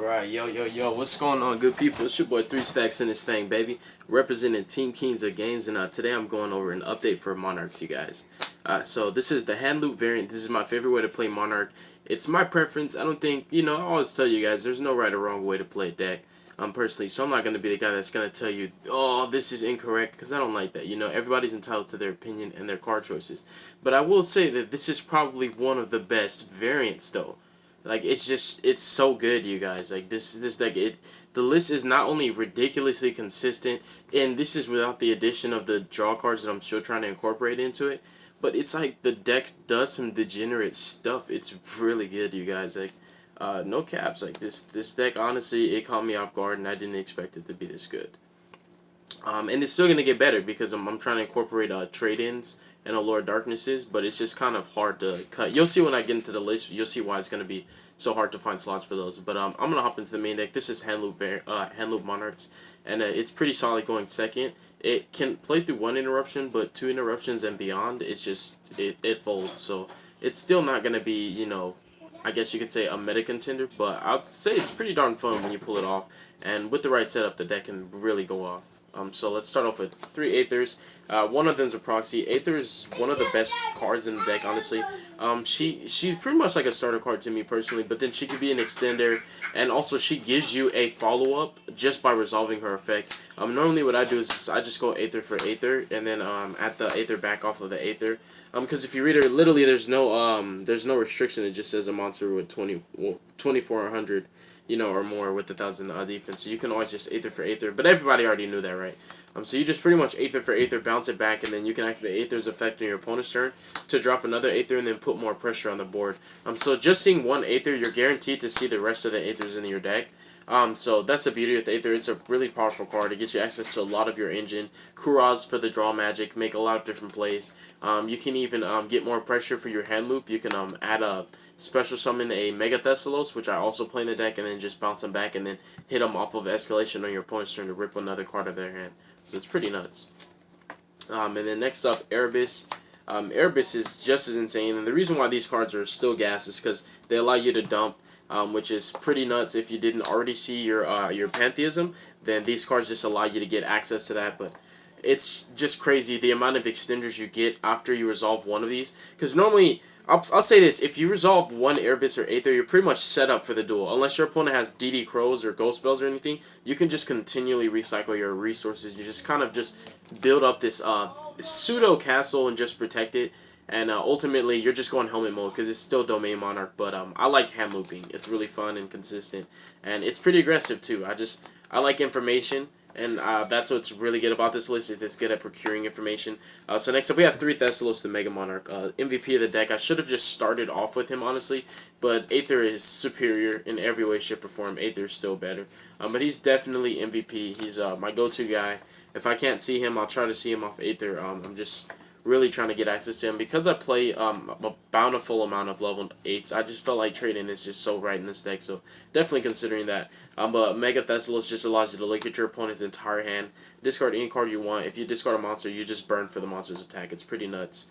Alright, yo, what's going on, good people? It's your boy 3 Stacks in this thing, baby. Representing Team Kings of Games, and today I'm going over an update for Monarchs, you guys. So this is the hand loop variant. This is my favorite way to play Monarch. It's my preference. I don't think, I always tell you guys, there's no right or wrong way to play a deck, personally. So I'm not going to be the guy that's going to tell you, oh, this is incorrect, because I don't like that. Everybody's entitled to their opinion and their card choices. But I will say that this is probably one of the best variants, though. Like, it's so good, you guys. Like, this deck, the list is not only ridiculously consistent, and this is without the addition of the draw cards that I'm still trying to incorporate into it, but it's like the deck does some degenerate stuff. It's really good, you guys. Like, no caps. Like, this deck, honestly, it caught me off guard, and I didn't expect it to be this good. And it's still going to get better because I'm trying to incorporate trade-ins and Allure Darknesses, but it's just kind of hard to cut. You'll see when I get into the list, you'll see why it's going to be so hard to find slots for those. But I'm going to hop into the main deck. This is HANDLOOP Monarchs, and it's pretty solid going second. It can play through 1 interruption, but 2 interruptions and beyond, it's just, it folds. So it's still not going to be, I guess you could say a meta contender, but I'd say it's pretty darn fun when you pull it off. And with the right setup, the deck can really go off. So let's start off with 3 Aethers. One of them's a proxy. Aether is one of the best cards in the deck, honestly. She's pretty much like a starter card to me personally, but then she could be an extender, and also she gives you a follow-up just by resolving her effect. Normally what I do is I just go Aether for Aether, and then add the Aether back off of the Aether. Because if you read her, literally there's no restriction. It just says a monster with 2400. Or more with 1,000 defense. So you can always just Aether for Aether. But everybody already knew that, right? So you just pretty much Aether for Aether, bounce it back, and then you can activate Aether's effect on your opponent's turn to drop another Aether and then put more pressure on the board. So just seeing one Aether, you're guaranteed to see the rest of the Aethers in your deck. So that's the beauty of the Aether. It's a really powerful card. It gets you access to a lot of your engine. Kuras for the draw magic, make a lot of different plays. You can even get more pressure for your hand loop. You can add a special summon a Mega Thessalos, which I also play in the deck, and then just bounce them back and then hit them off of escalation on your opponent's turn to rip another card out of their hand. So it's pretty nuts. And then next up, Erebus. Erebus is just as insane, and the reason why these cards are still gas is because they allow you to dump, which is pretty nuts. If you didn't already see your Pantheism, then these cards just allow you to get access to that, but it's just crazy the amount of extenders you get after you resolve one of these, because normally, I'll say this, if you resolve one Erebus or Aether, you're pretty much set up for the duel. Unless your opponent has DD Crows or Ghost Spells or anything, you can just continually recycle your resources. You just kind of just build up this pseudo castle and just protect it. And ultimately, you're just going helmet mode because it's still Domain Monarch. But I like hand looping. It's really fun and consistent. And it's pretty aggressive too. I like information. And that's what's really good about this list, is it's good at procuring information. So next up, we have 3 Thessalos, the Mega Monarch. MVP of the deck. I should have just started off with him, honestly. But Aether is superior in every way, shape, or form. Aether is still better. But he's definitely MVP. He's my go-to guy. If I can't see him, I'll try to see him off Aether. I'm just really trying to get access to him. Because I play a bountiful amount of level 8s, I just felt like trading is just so right in this deck, so definitely considering that. But Mega Thessalos just allows you to look at your opponent's entire hand, discard any card you want. If you discard a monster, you just burn for the monster's attack. It's pretty nuts.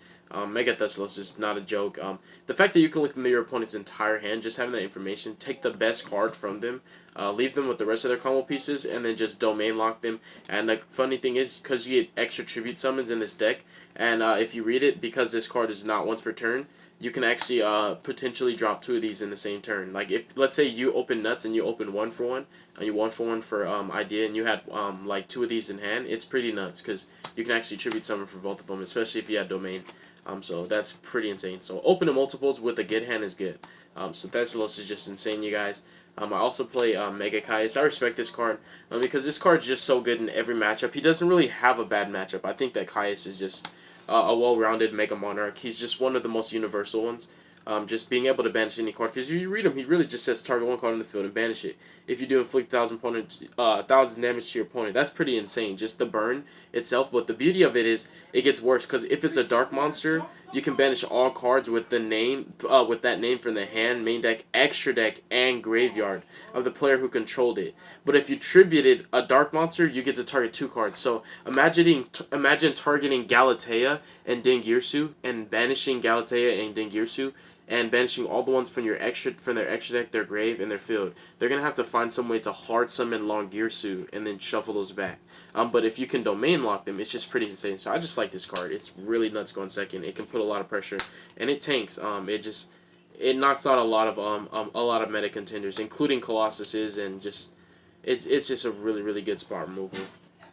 Mega Thessalos is not a joke. The fact that you can look into your opponent's entire hand, just having that information, take the best card from them, leave them with the rest of their combo pieces, and then just domain lock them. And the funny thing is, because you get extra tribute summons in this deck, and if you read it, because this card is not once per turn, you can actually potentially drop 2 of these in the same turn. Like, if, let's say, you open Nuts and you open 1 for 1, and you 1 for 1 for Idea, and you had like 2 of these in hand, it's pretty nuts, because you can actually tribute summon for both of them, especially if you have Domain. So that's pretty insane. So open to multiples with a good hand is good. So Thessalos is just insane, you guys. I also play Mega Caius. I respect this card because this card is just so good in every matchup. He doesn't really have a bad matchup. I think that Caius is just a well-rounded Mega Monarch. He's just one of the most universal ones. Just being able to banish any card, because you read him, he really just says target 1 card on the field and banish it. If you do inflict 1,000 damage to your opponent, that's pretty insane, just the burn itself. But the beauty of it is, it gets worse, because if it's a dark monster, you can banish all cards with the name, with that name from the hand, main deck, extra deck, and graveyard of the player who controlled it. But if you tributed a dark monster, you get to target 2 cards. So imagine targeting Galatea and Dingirsu, and banishing Galatea and Dingirsu, and banishing all the ones from their extra deck, their grave, and their field. They're gonna have to find some way to hard summon Long Gear Suit and then shuffle those back. But if you can domain lock them, it's just pretty insane. So I just like this card. It's really nuts going second. It can put a lot of pressure, and it tanks. It knocks out a lot of meta contenders, including Colossuses, and just it's just a really good spot removal.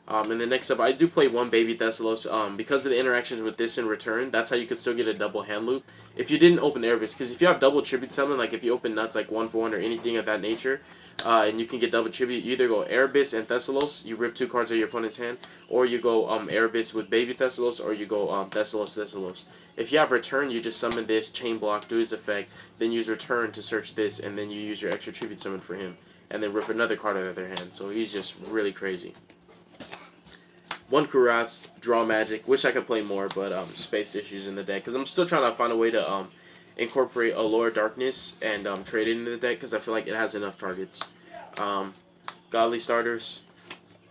And then next up, I do play one Baby Thessalos. Because of the interactions with this in return, that's how you could still get a double hand loop. If you didn't open Erebus, because if you have double tribute summon, like if you open nuts like 1-for-1 or anything of that nature, and you can get double tribute, you either go Erebus and Thessalos, you rip 2 cards out of your opponent's hand, or you go Erebus with Baby Thessalos, or you go Thessalos. If you have return, you just summon this, chain block, do his effect, then use return to search this, and then you use your extra tribute summon for him, and then rip another card out of their hand. So he's just really crazy. One Kuras, draw magic. Wish I could play more, but space issues in the deck. Because I'm still trying to find a way to incorporate Allure Darkness and trade it into the deck, because I feel like it has enough targets. Godly Starters.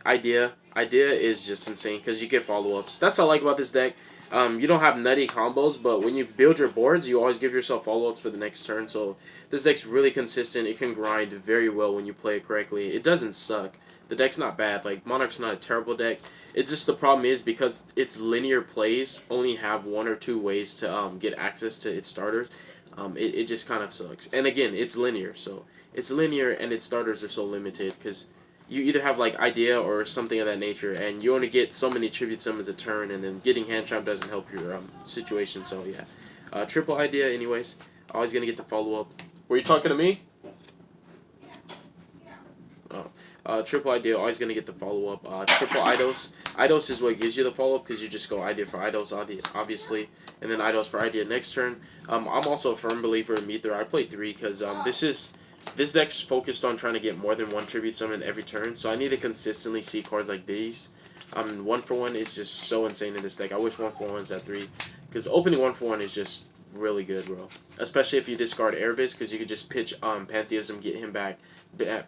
Idea is just insane, because you get follow-ups. That's what I like about this deck. You don't have nutty combos, but when you build your boards, you always give yourself follow-ups for the next turn. So this deck's really consistent. It can grind very well when you play it correctly. It doesn't suck. The deck's not bad. Like, Monarch's not a terrible deck. It's just the problem is, because its linear plays only have 1 or 2 ways to get access to its starters. It just kind of sucks. And again, it's linear. So it's linear, and its starters are so limited, because you either have like Idea or something of that nature, and you only get so many tribute summons a turn, and then getting hand trap doesn't help your situation. So yeah, triple Idea anyways. Always gonna get the follow up. Were you talking to me? Oh, triple Idea, always gonna get the follow up. Triple Eidos. Eidos is what gives you the follow up, because you just go Idea for Eidos obviously, and then Eidos for Idea next turn. I'm also a firm believer in Meteor. I play 3 because this deck's focused on trying to get more than 1 tribute summon every turn, so I need to consistently see cards like these. 1-for-1 is just so insane in this deck. I wish 1-for-1's at 3, because opening 1-for-1 is just really good, bro. Especially if you discard Erebus, because you could just pitch Pantheism, get him back,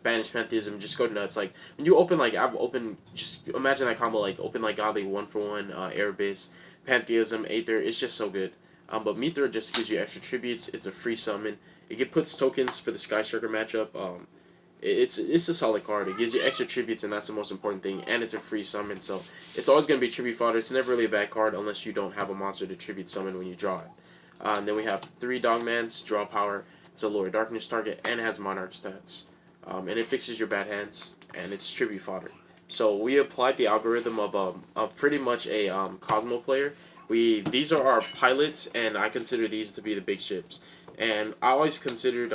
banish Pantheism, just go nuts. Like, when you open, like, I've opened, just imagine that combo, like, open, like, Godly 1-for-1, Erebus, Pantheism, Aether, it's just so good. But Meteor just gives you extra tributes, it's a free summon. It puts tokens for the Sky Striker matchup. It's a solid card. It gives you extra tributes, and that's the most important thing. And it's a free summon, so it's always going to be tribute fodder. It's never really a bad card unless you don't have a monster to tribute summon when you draw it. And then we have 3 Dogmans, draw power. It's a Allure Darkness target, and it has Monarch stats. And it fixes your bad hands, and it's tribute fodder. So we applied the algorithm of pretty much a Cosmo player. These are our pilots, and I consider these to be the big ships. And I always considered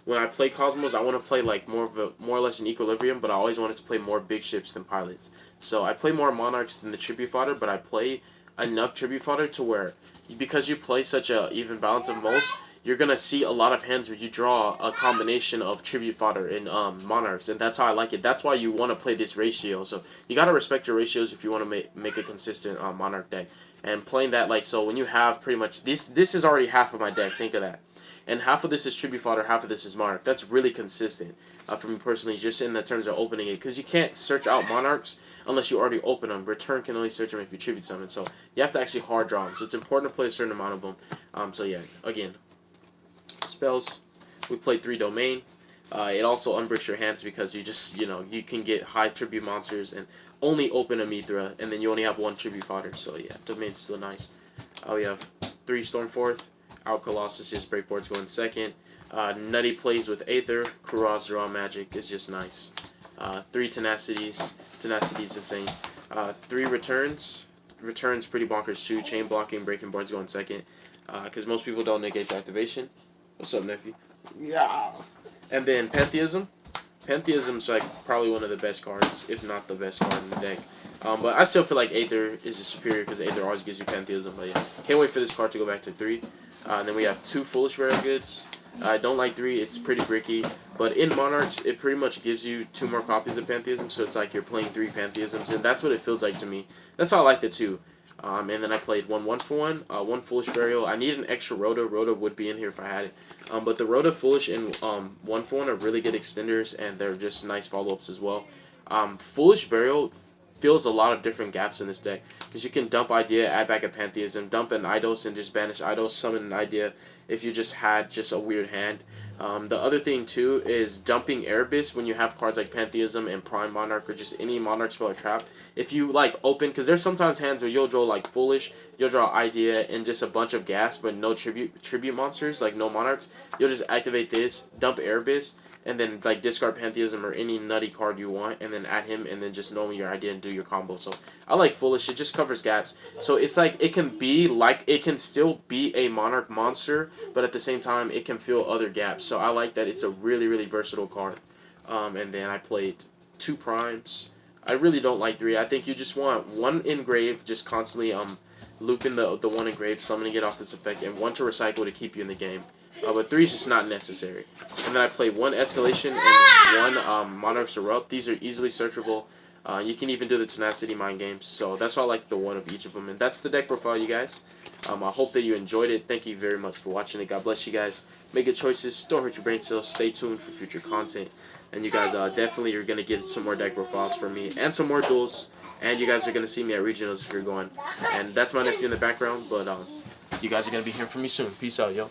when I play Cosmos, I want to play like more or less an equilibrium, but I always wanted to play more big ships than pilots. So I play more Monarchs than the tribute fodder, but I play enough tribute fodder to where, because you play such a even balance of most, you're gonna see a lot of hands where you draw a combination of tribute fodder in Monarchs, and that's how I like it. That's why you want to play this ratio. So you gotta respect your ratios if you want to make a consistent Monarch deck. And playing that, like, so when you have pretty much this is already half of my deck. Think of that. And half of this is tribute fodder, half of this is Monarch. That's really consistent for me personally, just in the terms of opening it. Because you can't search out Monarchs unless you already open them. Return can only search them if you tribute summon. So you have to actually hard draw them. So it's important to play a certain amount of them. So yeah, again, spells. We play 3 domain. It also unbricks your hands because you just, you can get high tribute monsters and only open a Mithra, and then you only have 1 tribute fodder. So yeah, domain's still nice. We have 3 Stormforth. Out Colossus' Breakboard's going second. Nutty plays with Aether. Kuraz draw magic is just nice. 3 Tenacities. Tenacity's insane. 3 Returns. Returns pretty bonkers too. Chain blocking, breaking board's going second. Because most people don't negate the activation. What's up, nephew? Yeah. And then Pantheism. Pantheism's like probably one of the best cards, if not the best card in the deck. But I still feel like Aether is superior because Aether always gives you Pantheism. But yeah, can't wait for this card to go back to 3. And then we have 2 Foolish Rare Goods. I don't like 3, it's pretty bricky. But in Monarchs, it pretty much gives you 2 more copies of Pantheism, so it's like you're playing 3 Pantheisms, and that's what it feels like to me. That's how I like the 2. And then I played 1-1-for-1, 1 Foolish Burial. I need an extra Rhoda. Rhoda would be in here if I had it. But the Rhoda, Foolish, and 1-for-1 are really good extenders, and they're just nice follow-ups as well. Foolish Burial fills a lot of different gaps in this deck, because you can dump Idea, add back a Pantheism, dump an Eidos and just banish Eidos, summon an Idea if you just had just a weird hand. The other thing too is dumping Erebus when you have cards like Pantheism and Prime Monarch or just any Monarch spell or trap. If you like open, because there's sometimes hands where you'll draw like Foolish, you'll draw Idea and just a bunch of gas but no tribute monsters, like no Monarchs. You'll just activate this, dump Erebus, and then like discard Pantheism or any nutty card you want, and then add him, and then just know your Idea and do your combo. So I like Foolish. It just covers gaps. So it's like it can still be a Monarch monster, but at the same time it can fill other gaps. So I like that it's a really, really versatile card. And then I played 2 primes. I really don't like 3. I think you just want 1 engrave, just constantly looping the 1 engrave, summoning it off this effect, and 1 to recycle to keep you in the game. But 3 is just not necessary. And then I played 1 Escalation and 1 Monarchs Erupt. These are easily searchable. You can even do the Tenacity Mind games. So that's why I like the 1 of each of them. And that's the deck profile, you guys. I hope that you enjoyed it. Thank you very much for watching it. God bless you guys. Make good choices. Don't hurt your brain cells. Stay tuned for future content. And you guys definitely are going to get some more deck profiles from me and some more duels. And you guys are going to see me at regionals if you're going. And that's my nephew in the background. But you guys are going to be hearing from me soon. Peace out, yo.